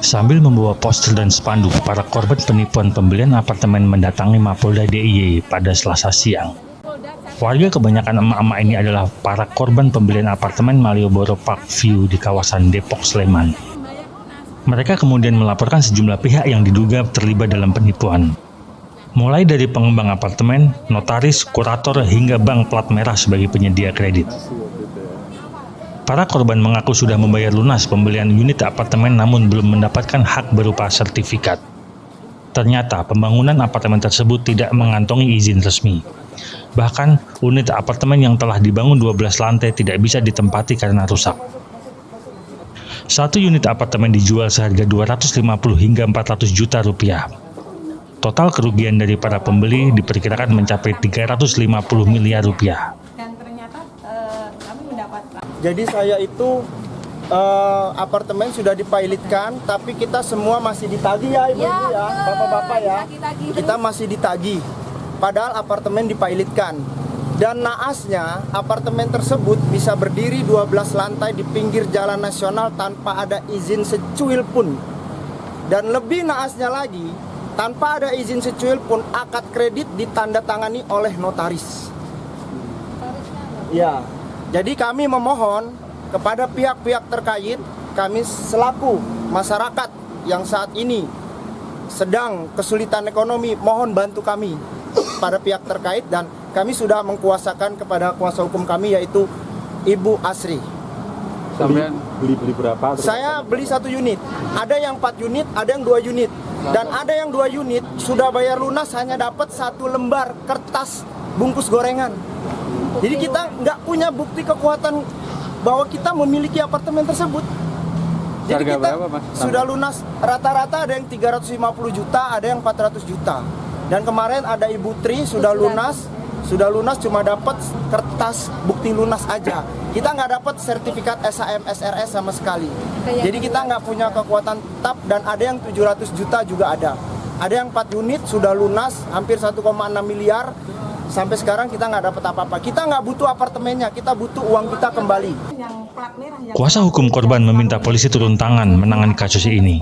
Sambil membawa poster dan spanduk, para korban penipuan pembelian apartemen mendatangi Mapolda DIY pada Selasa siang. Warga kebanyakan emak-emak ini adalah para korban pembelian apartemen Malioboro Park View di kawasan Depok, Sleman. Mereka kemudian melaporkan sejumlah pihak yang diduga terlibat dalam penipuan. Mulai dari pengembang apartemen, notaris, kurator, hingga bank plat merah sebagai penyedia kredit. Para korban mengaku sudah membayar lunas pembelian unit apartemen namun belum mendapatkan hak berupa sertifikat. Ternyata pembangunan apartemen tersebut tidak mengantongi izin resmi. Bahkan, unit apartemen yang telah dibangun 12 lantai tidak bisa ditempati karena rusak. Satu unit apartemen dijual seharga 250 hingga 400 juta rupiah. Total kerugian dari para pembeli diperkirakan mencapai 350 miliar rupiah. Jadi saya itu apartemen sudah dipilotkan, tapi kita semua masih ditagih ya ibu-ibu ya, bapak-bapak ya. Kita masih ditagih, padahal apartemen dipilotkan. Dan naasnya apartemen tersebut bisa berdiri 12 lantai di pinggir jalan nasional tanpa ada izin secuil pun. Dan lebih naasnya lagi, tanpa ada izin secuil pun akad kredit ditandatangani oleh notaris. Ya. Jadi kami memohon kepada pihak-pihak terkait, kami selaku masyarakat yang saat ini sedang kesulitan ekonomi, mohon bantu kami pada pihak terkait, dan kami sudah mengkuasakan kepada kuasa hukum kami yaitu Ibu Asri. Sampai beli berapa? Saya beli 1 unit, ada yang 4 unit, ada yang 2 unit, dan ada yang 2 unit sudah bayar lunas hanya dapat 1 lembar kertas bungkus gorengan. Jadi kita nggak punya bukti kekuatan bahwa kita memiliki apartemen tersebut. Jadi Harga kita berapa, Mas? sudah lunas, rata-rata ada yang 350 juta, ada yang 400 juta. Dan kemarin ada Ibu Tri sudah lunas cuma dapat kertas bukti lunas aja. Kita nggak dapat sertifikat SHM SRS sama sekali. Jadi kita nggak punya kekuatan tetap, dan ada yang 700 juta juga ada. Ada yang 4 unit sudah lunas hampir 1,6 miliar. Sampai sekarang kita nggak dapat apa-apa. Kita nggak butuh apartemennya, kita butuh uang kita kembali. Kuasa hukum korban meminta polisi turun tangan menangani kasus ini.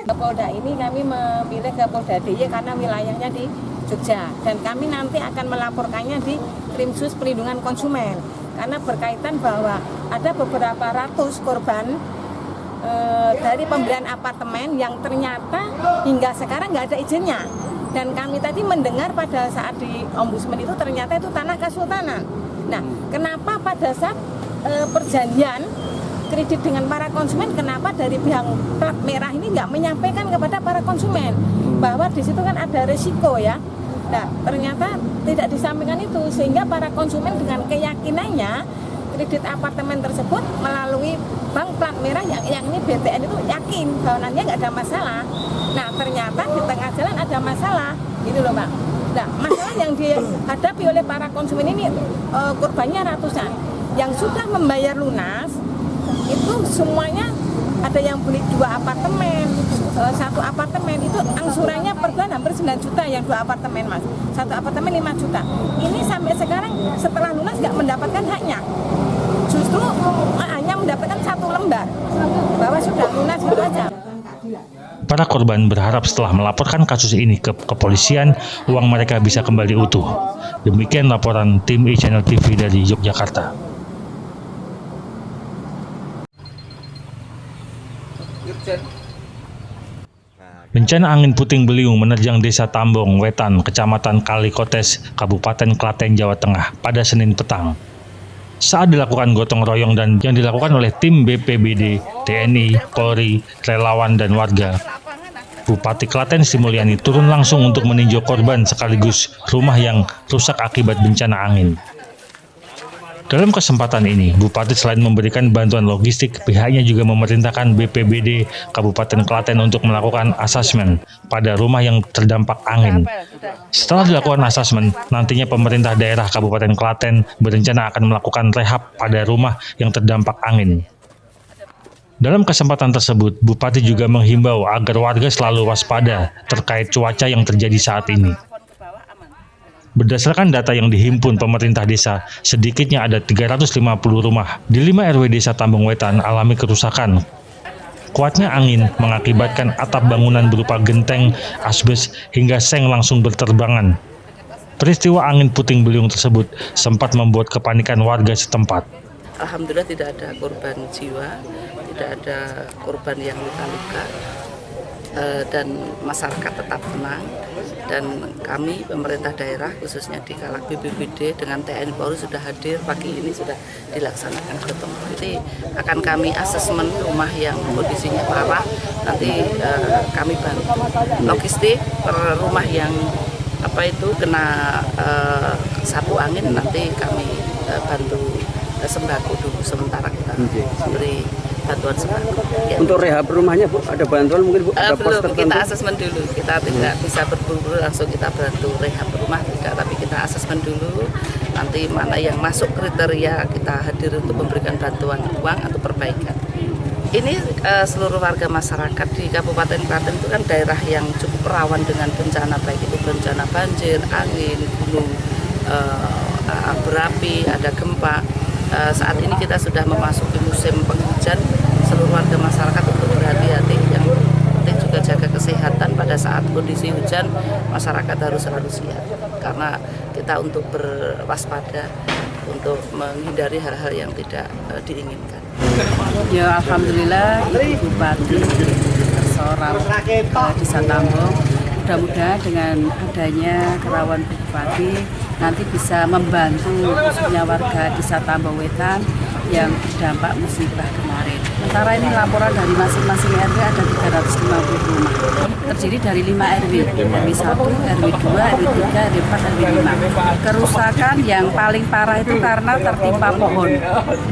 Ke Polda ini kami memilih ke Polda DIY karena wilayahnya di Jogja, dan kami nanti akan melaporkannya di Krimsus Perlindungan Konsumen karena berkaitan bahwa ada beberapa ratus korban dari pembelian apartemen yang ternyata hingga sekarang nggak ada izinnya. Dan kami tadi mendengar pada saat di Ombudsman itu ternyata itu tanah Kasultanan. Nah, kenapa pada saat perjanjian kredit dengan para konsumen, kenapa dari pihak plat merah ini nggak menyampaikan kepada para konsumen bahwa di situ kan ada resiko ya. Nah, ternyata tidak disampaikan itu, sehingga para konsumen dengan keyakinannya kredit apartemen tersebut melalui bank plat merah yang ini BTN itu yakin bahwa nantinya nggak ada masalah. Nah, ternyata di tengah jalan ada masalah, gitu loh, Bang. Nah, masalah yang dihadapi oleh para konsumen ini korbannya ratusan. Yang sudah membayar lunas itu semuanya ada yang beli 2 apartemen, 1 apartemen itu angsurannya per bulan hampir 9 juta yang 2 apartemen, Mas. 1 apartemen 5 juta. Ini sampai sekarang setelah lunas nggak mendapatkan haknya. Justru hanya mendapatkan 1 lembar bahwa sudah lunas itu aja. Para korban berharap setelah melaporkan kasus ini ke kepolisian, uang mereka bisa kembali utuh. Demikian laporan tim e-Channel TV dari Yogyakarta. Bencana angin puting beliung menerjang Desa Tambong Wetan, Kecamatan Kalikotes, Kabupaten Klaten, Jawa Tengah pada Senin petang. Saat dilakukan gotong royong dan yang dilakukan oleh tim BPBD, TNI, Polri, relawan, dan warga, Bupati Klaten Sri Mulyani turun langsung untuk meninjau korban sekaligus rumah yang rusak akibat bencana angin. Dalam kesempatan ini, Bupati selain memberikan bantuan logistik, pihaknya juga memerintahkan BPBD Kabupaten Klaten untuk melakukan asesmen pada rumah yang terdampak angin. Setelah dilakukan asesmen, nantinya pemerintah daerah Kabupaten Klaten berencana akan melakukan rehab pada rumah yang terdampak angin. Dalam kesempatan tersebut, Bupati juga menghimbau agar warga selalu waspada terkait cuaca yang terjadi saat ini. Berdasarkan data yang dihimpun pemerintah desa, sedikitnya ada 350 rumah di 5 RW Desa Tambong Wetan alami kerusakan. Kuatnya angin mengakibatkan atap bangunan berupa genteng, asbes, hingga seng langsung berterbangan. Peristiwa angin puting beliung tersebut sempat membuat kepanikan warga setempat. Alhamdulillah tidak ada korban jiwa, tidak ada korban yang luka-luka, dan masyarakat tetap tenang. Dan kami pemerintah daerah khususnya di Kalak BPBD dengan TNI Polri sudah hadir pagi ini, sudah dilaksanakan gotong. Nanti akan kami asesmen rumah yang kondisinya parah, nanti kami bantu logistik per rumah yang kena sapu angin, nanti kami bantu sembako dulu sementara, kita beri bantuan sembako. Ya. Untuk rehab rumahnya Bu, ada bantuan mungkin Bu? Ada pos Belum, tertentu? kita asesmen dulu. Kita tidak bisa berburu langsung kita bantu rehab rumah, tidak. Tapi kita asesmen dulu, nanti mana yang masuk kriteria kita hadir untuk memberikan bantuan uang atau perbaikan. Ini seluruh warga masyarakat di Kabupaten Klaten itu kan daerah yang cukup rawan dengan bencana, baik itu bencana banjir, angin, gunung berapi, ada gempa. Saat ini kita sudah memasuki musim penghujan, seluruh warga masyarakat untuk berhati-hati, yang penting juga jaga kesehatan pada saat kondisi hujan, masyarakat harus selalu siap karena kita untuk berwaspada untuk menghindari hal-hal yang tidak diinginkan. Ya alhamdulillah Ibu Bupati tersorang di Satambong. Mudah-mudahan dengan adanya kerawan Bu Bupati nanti bisa membantu khususnya warga di Satambong Wetan yang terdampak musibah kemarin. Sementara ini laporan dari masing-masing RW ada 350 rumah. Terdiri dari 5 RW, RW 1, RW 2, RW 3, RW 4, RW 5. Kerusakan yang paling parah itu karena tertimpa pohon.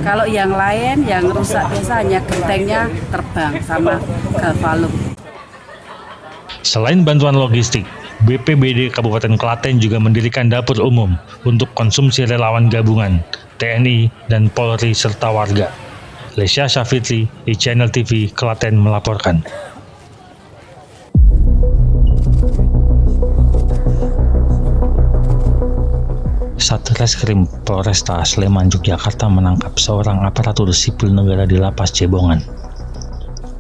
Kalau yang lain yang rusak biasa hanya gentengnya terbang sama galvalum. Selain bantuan logistik, BPBD Kabupaten Klaten juga mendirikan dapur umum untuk konsumsi relawan gabungan, TNI, dan Polri serta warga. Lesya Syafitri, iChannel TV, Klaten melaporkan. Satreskrim Polresta Sleman, Yogyakarta menangkap seorang aparatur sipil negara di Lapas Cebongan.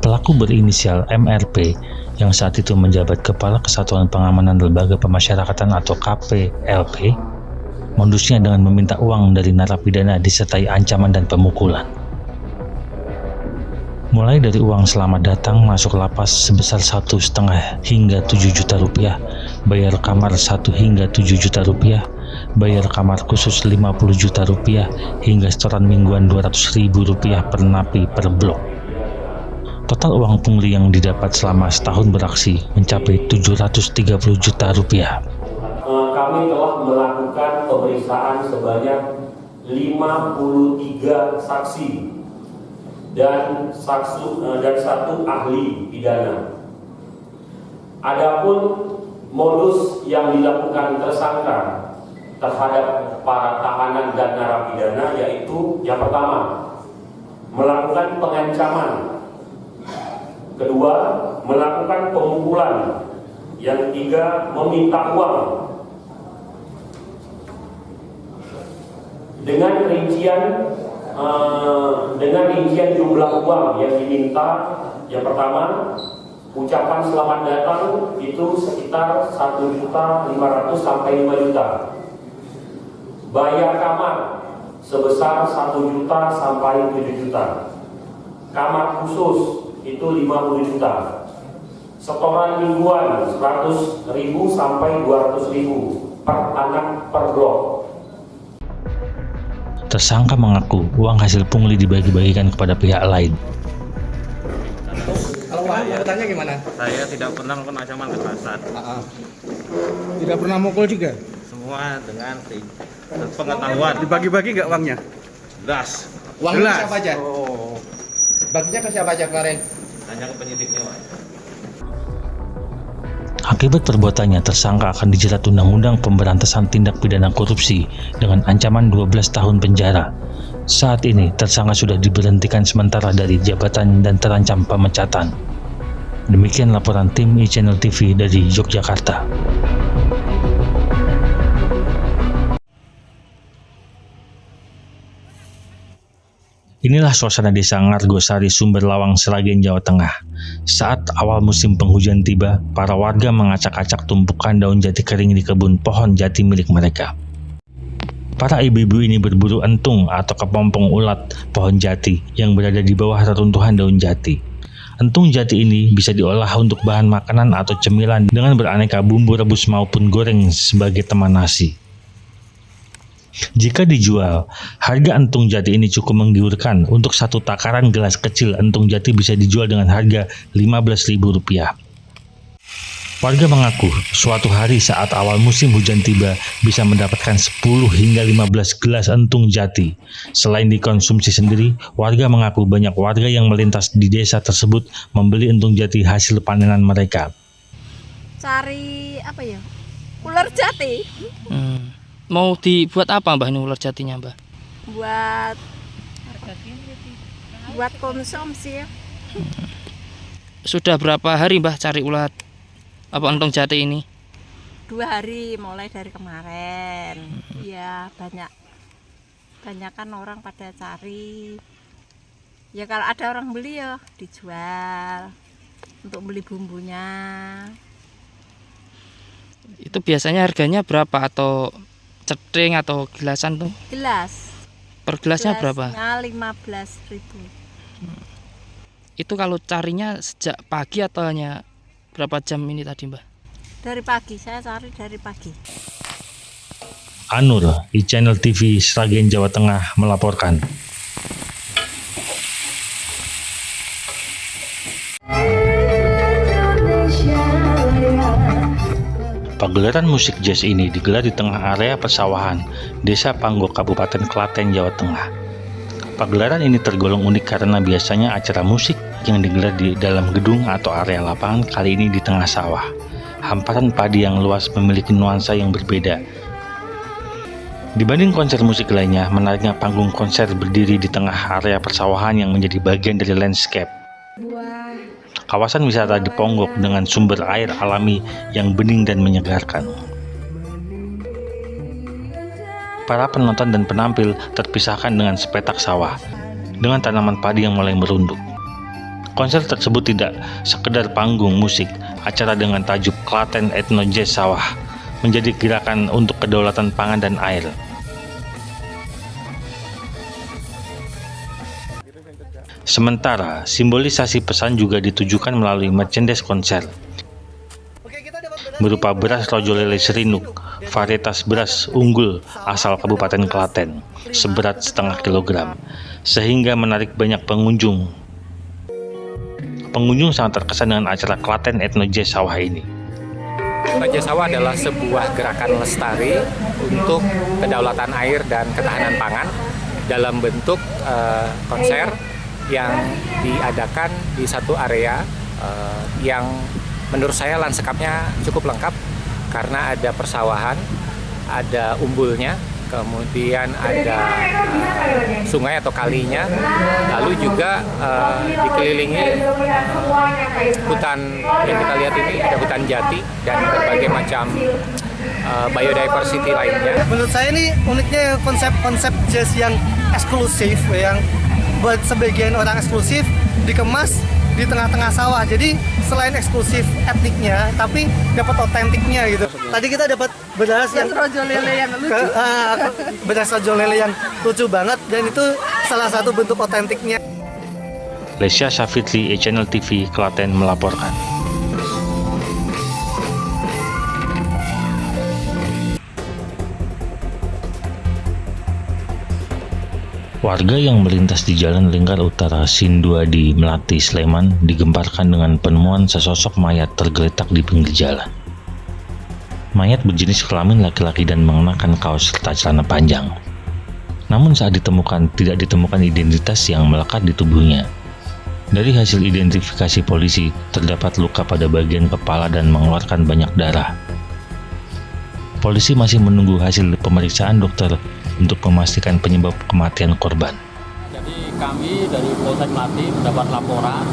Pelaku berinisial MRP yang saat itu menjabat Kepala Kesatuan Pengamanan Lembaga Pemasyarakatan atau KPLP, modusnya dengan meminta uang dari narapidana disertai ancaman dan pemukulan. Mulai dari uang selamat datang masuk lapas sebesar 1,5 hingga 7 juta rupiah, bayar kamar 1 hingga 7 juta rupiah, bayar kamar khusus 50 juta rupiah, hingga setoran mingguan 200.000 rupiah per napi per blok. Total uang pungli yang didapat selama setahun beraksi mencapai 730 juta rupiah. Kami telah melakukan pemeriksaan sebanyak 53 saksi dan 1 ahli pidana. Adapun modus yang dilakukan tersangka terhadap para tahanan dan narapidana yaitu yang pertama, melakukan pengancaman. Kedua, melakukan pemukulan. Yang ketiga, meminta uang. Dengan rincian jumlah uang yang diminta, yang pertama, ucapan selamat datang itu sekitar 1.500.000 sampai 5 juta. Bayar kamar sebesar 1 juta sampai 7 juta. Kamar khusus itu 50 juta. Setoran mingguan 100.000 sampai 200.000 per anak per blok. Tersangka mengaku uang hasil pungli dibagi-bagikan kepada pihak lain. Kalau bertanya gimana? Saya tidak pernah melakukan ancaman kekerasan. Tidak pernah mukul juga? Semua dengan pengetahuan. Dibagi-bagi nggak uangnya? Jelas. Uangnya ke siapa aja? Oh, Baginya ke siapa aja kemarin? hanya ke penyidiknya, Pak. Akibat perbuatannya, tersangka akan dijerat Undang-Undang Pemberantasan Tindak Pidana Korupsi dengan ancaman 12 tahun penjara. Saat ini, tersangka sudah diberhentikan sementara dari jabatan dan terancam pemecatan. Demikian laporan tim iChannel TV dari Yogyakarta. Inilah suasana desa Ngargosari, Sumber Lawang, Sragen, Jawa Tengah. Saat awal musim penghujan tiba, para warga mengacak-acak tumpukan daun jati kering di kebun pohon jati milik mereka. Para ibu-ibu ini berburu entung atau kepompong ulat pohon jati yang berada di bawah reruntuhan daun jati. Entung jati ini bisa diolah untuk bahan makanan atau cemilan dengan beraneka bumbu rebus maupun goreng sebagai teman nasi. Jika dijual, harga entung jati ini cukup menggiurkan. Untuk satu takaran gelas kecil entung jati bisa dijual dengan harga Rp15.000. Warga mengaku suatu hari saat awal musim hujan tiba bisa mendapatkan 10 hingga 15 gelas entung jati. Selain dikonsumsi sendiri, warga mengaku banyak warga yang melintas di desa tersebut membeli entung jati hasil panenan mereka. Cari apa ya? Ular jati. Mau dibuat apa Mbah ini ular jatinya Mbah? Buat konsumsi ya. Sudah berapa hari Mbah cari ulat entung jati ini? 2 hari mulai dari kemarin. Ya banyak kan orang pada cari. Ya kalau ada orang beli ya dijual untuk beli bumbunya. Itu biasanya harganya berapa atau cetring atau gelasan tuh? Gelas. Per gelasnya berapa? 15.000. Itu kalau carinya sejak pagi atau hanya berapa jam ini tadi Mbah? Dari pagi, saya cari dari pagi. Anur, iChannel TV, Sragen, Jawa Tengah melaporkan. Pagelaran musik jazz ini digelar di tengah area persawahan Desa Panggok, Kabupaten Klaten, Jawa Tengah. Pagelaran ini tergolong unik karena biasanya acara musik yang digelar di dalam gedung atau area lapangan, kali ini di tengah sawah. Hamparan padi yang luas memiliki nuansa yang berbeda. Dibanding konser musik lainnya, menariknya panggung konser berdiri di tengah area persawahan yang menjadi bagian dari landscape. Kawasan wisata di Ponggok dengan sumber air alami yang bening dan menyegarkan. Para penonton dan penampil terpisahkan dengan sepetak sawah, dengan tanaman padi yang mulai merunduk. Konser tersebut tidak sekedar panggung musik, acara dengan tajuk Klaten Ethno Jazz Sawah menjadi gerakan untuk kedaulatan pangan dan air. Sementara, simbolisasi pesan juga ditujukan melalui merchandise konser. Berupa beras rojo lele serinuk, varietas beras unggul asal Kabupaten Klaten, seberat 0,5 kilogram, sehingga menarik banyak pengunjung. Pengunjung sangat terkesan dengan acara Klaten Ethno Jazz Sawah ini. Jazz Sawah adalah sebuah gerakan lestari untuk kedaulatan air dan ketahanan pangan dalam bentuk konser yang diadakan di satu area yang menurut saya lanskapnya cukup lengkap karena ada persawahan, ada umbulnya, kemudian ada sungai atau kalinya, lalu juga dikelilingi hutan yang kita lihat ini, ada hutan jati dan berbagai macam biodiversity lainnya. Menurut saya ini uniknya konsep jazz yang eksklusif, yang buat sebagian orang eksklusif dikemas di tengah-tengah sawah. Jadi selain eksklusif etniknya, tapi dapat otentiknya gitu. Tadi kita dapat beras yang rojo lele yang lucu. Beras rojo lele yang lucu banget dan itu salah satu bentuk otentiknya. Lesya Syafitri, iChannel TV, Klaten melaporkan. Warga yang melintas di Jalan Lingkar Utara Sin2 di Melati, Sleman digemparkan dengan penemuan sesosok mayat tergeletak di pinggir jalan. Mayat berjenis kelamin laki-laki dan mengenakan kaos serta celana panjang. Namun saat ditemukan, tidak ditemukan identitas yang melekat di tubuhnya. Dari hasil identifikasi polisi, terdapat luka pada bagian kepala dan mengeluarkan banyak darah. Polisi masih menunggu hasil pemeriksaan dokter untuk memastikan penyebab kematian korban. Jadi kami dari Polsek Melati mendapat laporan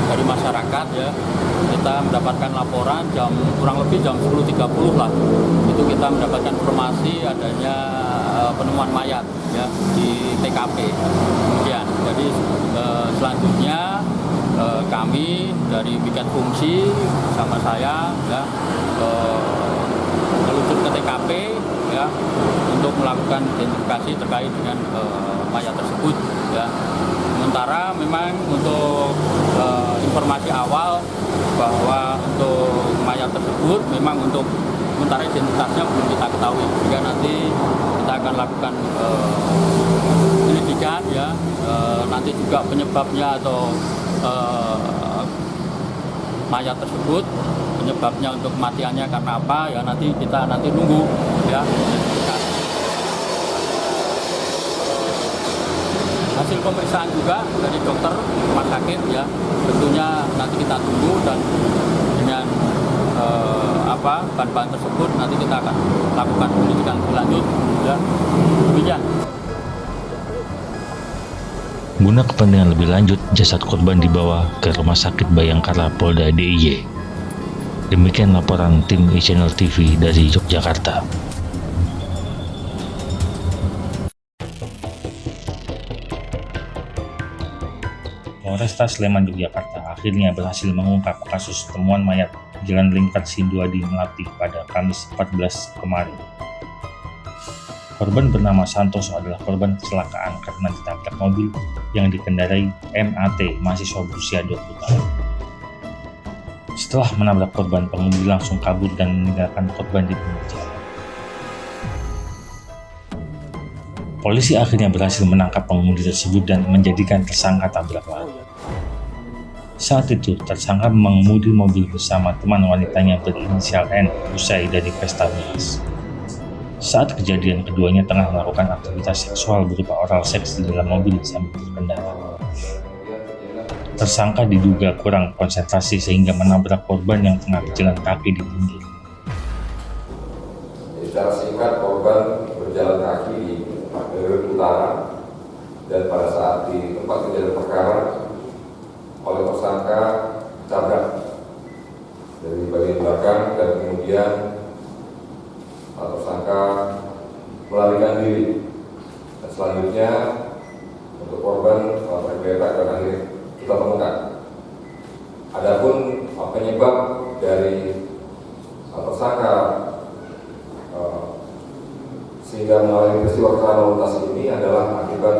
dari masyarakat ya. Kita mendapatkan laporan kurang lebih jam 10.30 lah. Itu kita mendapatkan informasi adanya penemuan mayat ya di TKP. Kemudian jadi selanjutnya kami dari Biket Fungsi sama saya ya meluncur ke TKP ya untuk melakukan identifikasi terkait dengan mayat tersebut ya. Sementara memang untuk informasi awal bahwa untuk mayat tersebut memang untuk sementara identitasnya belum kita ketahui, sehingga nanti kita akan lakukan penyelidikan ya, nanti juga penyebabnya atau mayat tersebut penyebabnya untuk kematiannya karena apa ya nanti kita nunggu ya. Hasil pemeriksaan juga dari dokter rumah sakit ya tentunya nanti kita tunggu, dan dengan bahan-bahan tersebut nanti kita akan lakukan penyelidikan lanjut ya. Demikian. Guna kepentingan lebih lanjut, jasad korban dibawa ke Rumah Sakit Bayangkara Polda DIY. Demikian laporan tim e-Channel TV dari Yogyakarta. Polresta Sleman Yogyakarta akhirnya berhasil mengungkap kasus temuan mayat Jalan Lingkar Sinduadi Melati pada Kamis 14 kemarin. Korban bernama Santoso adalah korban kecelakaan karena ditabrak mobil yang dikendarai MAT, mahasiswa berusia 20 tahun. Setelah menabrak korban, pengemudi langsung kabur dan meninggalkan korban di pinggir jalan. Polisi akhirnya berhasil menangkap pengemudi tersebut dan menjadikan tersangka tabrak lari. Saat itu, tersangka mengemudi mobil bersama teman wanitanya berinisial N usai dari pesta miras. Saat kejadian, keduanya tengah melakukan aktivitas seksual berupa oral seks di dalam mobil sambil berkendara. Tersangka diduga kurang konsentrasi sehingga menabrak korban yang tengah berjalan kaki di pinggir. Secara singkat, korban berjalan kaki di jalur utara dan pada saat di tempat kejadian perkara oleh tersangka tabrak dari bagian belakang dan kemudian tersangka melarikan diri. Dan selanjutnya untuk korban tergeletak dan akhirnya kita temukan. Adapun penyebab dari tersangka sehingga mengalami peristiwa kecelakaan lalu lintas ini adalah akibat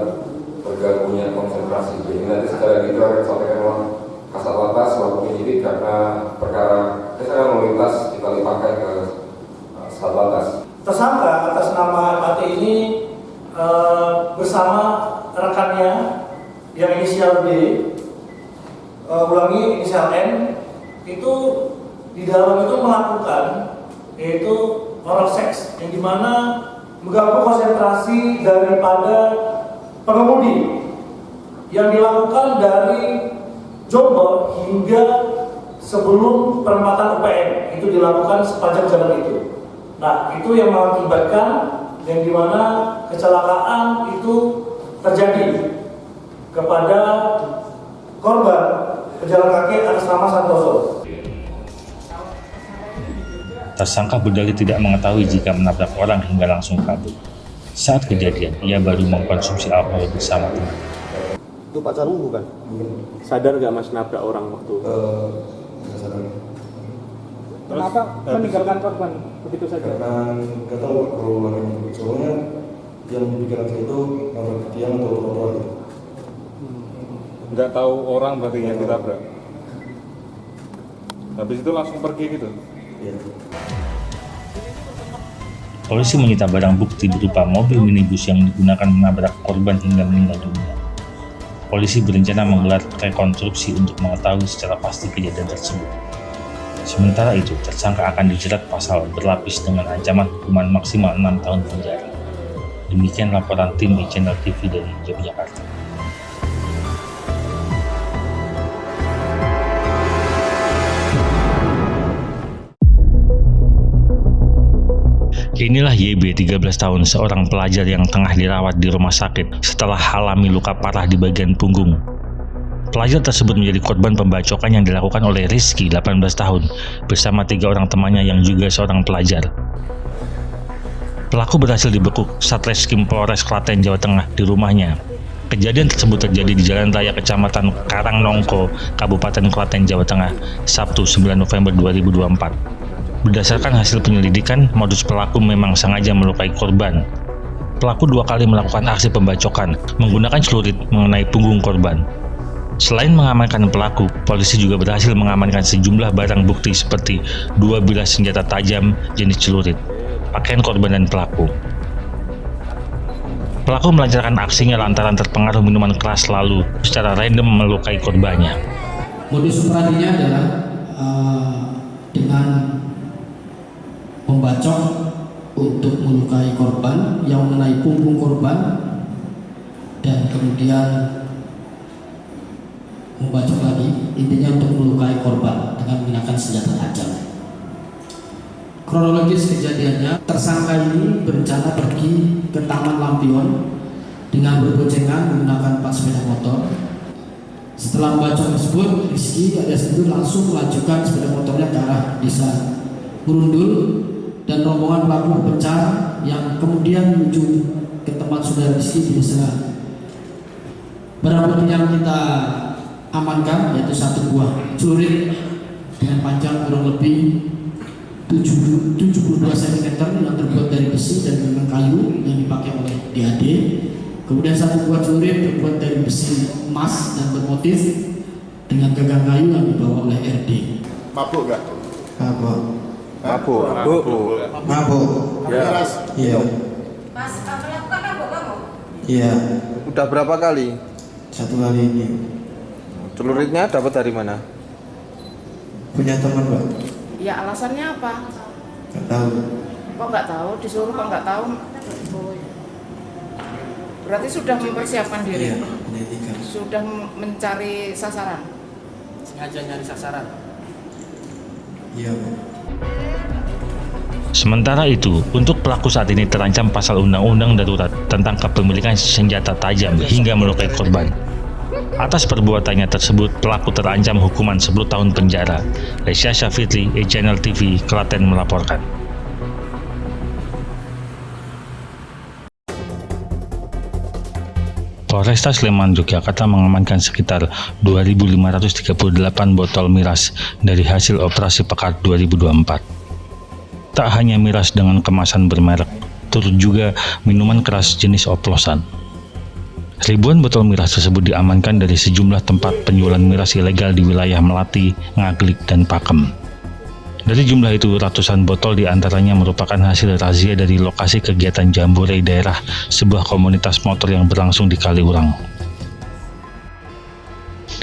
terganggunya konsentrasi. Jadi nanti secara detail akan disampaikan oleh Kasat Lantas selaku penyidik karena perkara kecelakaan lalu lintas kita limpahkan ke Satlantas. Tersangka atas nama MAT ini bersama rekannya yang inisial D, ulangi inisial N, itu di dalam itu melakukan yaitu oral seks yang dimana mengganggu konsentrasi daripada pengemudi yang dilakukan dari Jombor hingga sebelum perempatan UPN, itu dilakukan sepanjang jalan itu. Nah, itu yang mengakibatkan yang dimana kecelakaan itu terjadi kepada korban pejalan kaki atas nama Santoso. Tersangka berdalih tidak mengetahui jika menabrak orang hingga langsung kabur. Saat kejadian, ia baru mengkonsumsi alkohol bersama teman. Itu pacarmu bukan? Sadar gak mas nabrak orang waktu? Sadar. Kenapa meninggalkan korban begitu saja? Karena nggak tahu kalau lagi nyebut, soalnya yang pikiran saya itu nabrak tiang atau trotoar gitu. Nggak tahu orang berarti yang ditabrak. Habis itu langsung pergi gitu? Iya. Polisi menyita barang bukti berupa mobil minibus yang digunakan menabrak korban hingga meninggal dunia. Polisi berencana menggelar rekonstruksi untuk mengetahui secara pasti kejadian tersebut. Sementara itu, tersangka akan dijerat pasal berlapis dengan ancaman hukuman maksimal 6 tahun penjara. Demikian laporan tim e-Channel TV dari Yogyakarta. Inilah YB, 13 tahun, seorang pelajar yang tengah dirawat di rumah sakit setelah alami luka parah di bagian punggung. Pelajar tersebut menjadi korban pembacokan yang dilakukan oleh Rizky, 18 tahun, bersama 3 orang temannya yang juga seorang pelajar. Pelaku berhasil dibekuk Satreskrim Polres Klaten, Jawa Tengah di rumahnya. Kejadian tersebut terjadi di Jalan Raya Kecamatan Karangnongko, Kabupaten Klaten, Jawa Tengah, Sabtu 9 November 2024. Berdasarkan hasil penyelidikan, modus pelaku memang sengaja melukai korban. Pelaku 2 kali melakukan aksi pembacokan menggunakan celurit mengenai punggung korban. Selain mengamankan pelaku, polisi juga berhasil mengamankan sejumlah barang bukti seperti 2 bilah senjata tajam jenis celurit, pakaian korban dan pelaku. Pelaku melancarkan aksinya lantaran terpengaruh minuman keras lalu secara random melukai korbannya. Modus operandinya adalah dengan membacok untuk melukai korban yang mengenai punggung korban dan kemudian membacok lagi, intinya untuk melukai korban dengan menggunakan senjata tajam. Kronologis kejadiannya, tersangka ini berencana pergi ke Taman Lampion dengan berboncengan menggunakan 4 sepeda motor. Setelah membacok tersebut, Rizky alias itu langsung melajukan sepeda motornya ke arah desa Merundul dan rombongan pelaku berpencar yang kemudian menuju ke tempat saudara Rizky di desa. Barang bukti yang kita amankan yaitu 1 buah celurit dengan panjang kurang lebih 72 cm yang terbuat dari besi dan dengan kayu yang dipakai oleh DAD. Kemudian 1 buah celurit terbuat dari besi emas dan bermotif dengan gagang kayu yang dibawa oleh RD. Mabuk gak? Mabuk. Mabuk. Mabuk. Mabuk. Ya. Iya. Mas, melakukan mabuk kamu? Iya. Udah berapa kali? 1 kali ini. Celuritnya dapat dari mana? Punya teman, Pak. Ya alasannya apa? Nggak tahu. Kok nggak tahu? Disuruh kok nggak tahu? Berarti sudah mempersiapkan diri? Iya, pendidikan. Sudah mencari sasaran? Sengaja nyari sasaran? Iya, Pak. Sementara itu, untuk pelaku saat ini terancam pasal Undang-Undang Darurat tentang kepemilikan senjata tajam hingga melukai korban. Atas perbuatannya tersebut, pelaku terancam hukuman 10 tahun penjara. Resya Syafitri, E-Channel TV, Klaten melaporkan. Polresta Sleman, Yogyakarta mengamankan sekitar 2.538 botol miras dari hasil operasi Pekar 2024. Tak hanya miras dengan kemasan bermerek, turut juga minuman keras jenis oplosan. Ribuan botol miras tersebut diamankan dari sejumlah tempat penjualan miras ilegal di wilayah Melati, Ngaglik, dan Pakem. Dari jumlah itu, ratusan botol diantaranya merupakan hasil razia dari lokasi kegiatan jambore daerah sebuah komunitas motor yang berlangsung di Kaliurang.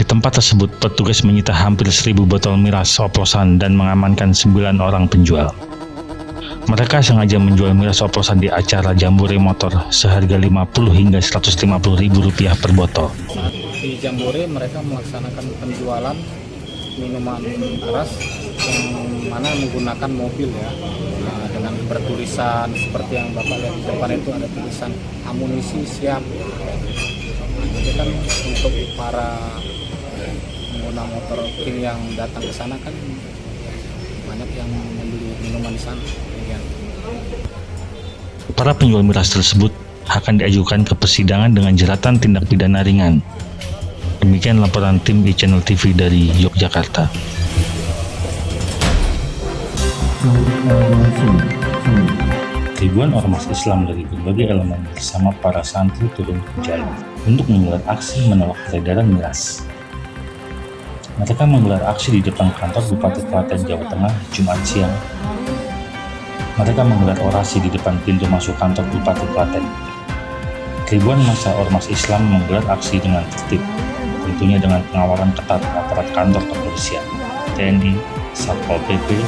Di tempat tersebut, petugas menyita hampir 1.000 botol miras oplosan dan mengamankan 9 orang penjual. Mereka sengaja menjual miras oplosan di acara jambore motor seharga Rp50 hingga Rp150.000 per botol. Di jambore mereka melaksanakan penjualan minuman keras yang mana menggunakan mobil ya, dengan bertulisan seperti yang Bapak lihat di depan itu ada tulisan amunisi siap. Jadi kan untuk para pengguna motor king yang datang ke sana kan banyak yang membeli minuman di sana. Para penjual miras tersebut akan diajukan ke persidangan dengan jeratan tindak pidana ringan. Demikian laporan tim E-Channel TV dari Yogyakarta. Ribuan ormas Islam dari berbagai elemen bersama para santri turun ke jalan untuk menggelar aksi menolak peredaran miras. Mereka menggelar aksi di depan kantor Bupati Klaten, Jawa Tengah, Jumat siang. Mereka menggelar orasi di depan pintu masuk kantor Bupati Klaten. Ribuan massa ormas Islam menggelar aksi dengan tertib, tentunya dengan pengawalan ketat aparat kantor kepolisian, TNI, Satpol PP.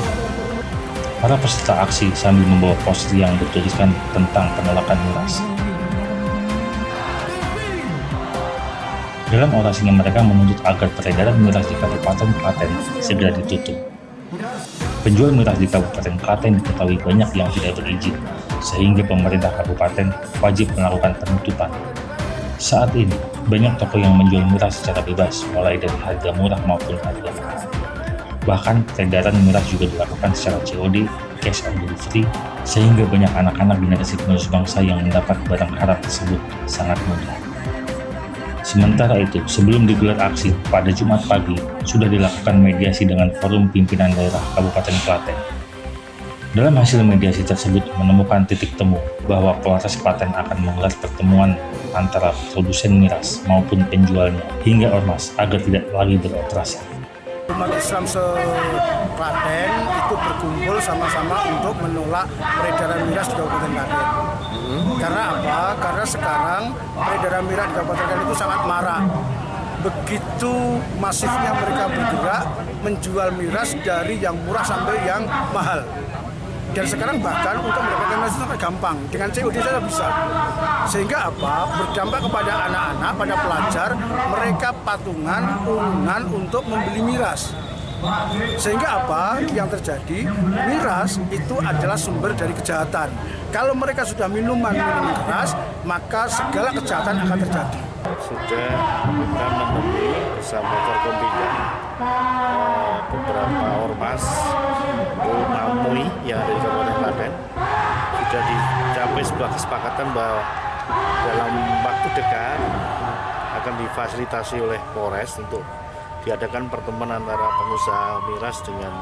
Para peserta aksi sambil membawa poster yang bertuliskan tentang penolakan miras. Dalam orasinya mereka menuntut agar peredaran miras di Kabupaten Klaten segera ditutup. Penjual miras di Kabupaten Klaten diketahui banyak yang tidak berizin, sehingga pemerintah kabupaten wajib melakukan penutupan. Saat ini, banyak toko yang menjual miras secara bebas, mulai dari harga murah maupun harga mahal. Bahkan peredaran miras juga dilakukan secara COD, cash on delivery, sehingga banyak anak-anak generasi penerus bangsa yang mendapat barang haram tersebut sangat mudah. Sementara itu, sebelum digelar aksi, pada Jumat pagi, sudah dilakukan mediasi dengan Forum Pimpinan Daerah Kabupaten Klaten. Dalam hasil mediasi tersebut menemukan titik temu bahwa Polres Klaten akan menggelar pertemuan antara produsen miras maupun penjualnya hingga ormas agar tidak lagi beroperasi. Umat Islam se-Klaten itu berkumpul sama-sama untuk menolak peredaran miras di Kabupaten Klaten. Karena apa? Karena sekarang peredaran miras di Kabupaten Klaten itu sangat marak. Begitu masifnya mereka bergerak menjual miras dari yang murah sampai yang mahal. Dan sekarang bahkan untuk mendapatkan miras itu sangat gampang, dengan COD saja bisa. Sehingga apa? Berdampak kepada anak-anak, pada pelajar, mereka patungan, urungan untuk membeli miras. Sehingga apa yang terjadi? Miras itu adalah sumber dari kejahatan. Kalau mereka sudah minuman keras, maka segala kejahatan akan terjadi. Sudah kita menemui bersama Forkompinda beberapa ormas MUI yang ada di Kabupaten Klaten. Sudah dicapai sebuah kesepakatan bahwa dalam waktu dekat akan difasilitasi oleh Polres untuk diadakan pertemuan antara pengusaha miras dengan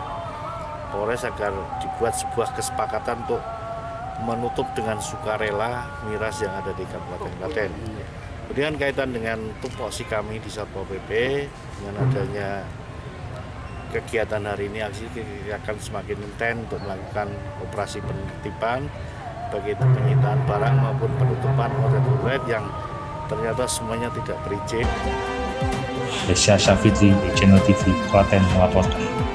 Polres agar dibuat sebuah kesepakatan untuk menutup dengan sukarela miras yang ada di Kabupaten Klaten. Kemudian kaitan dengan tupoksi kami di Satpol PP dengan adanya kegiatan hari ini, aksi akan semakin intens untuk melakukan operasi penertiban baik itu penyitaan barang maupun penutupan outlet yang ternyata semuanya tidak berizin. Desya Syafitri, Channel TV Klaten melaporkan.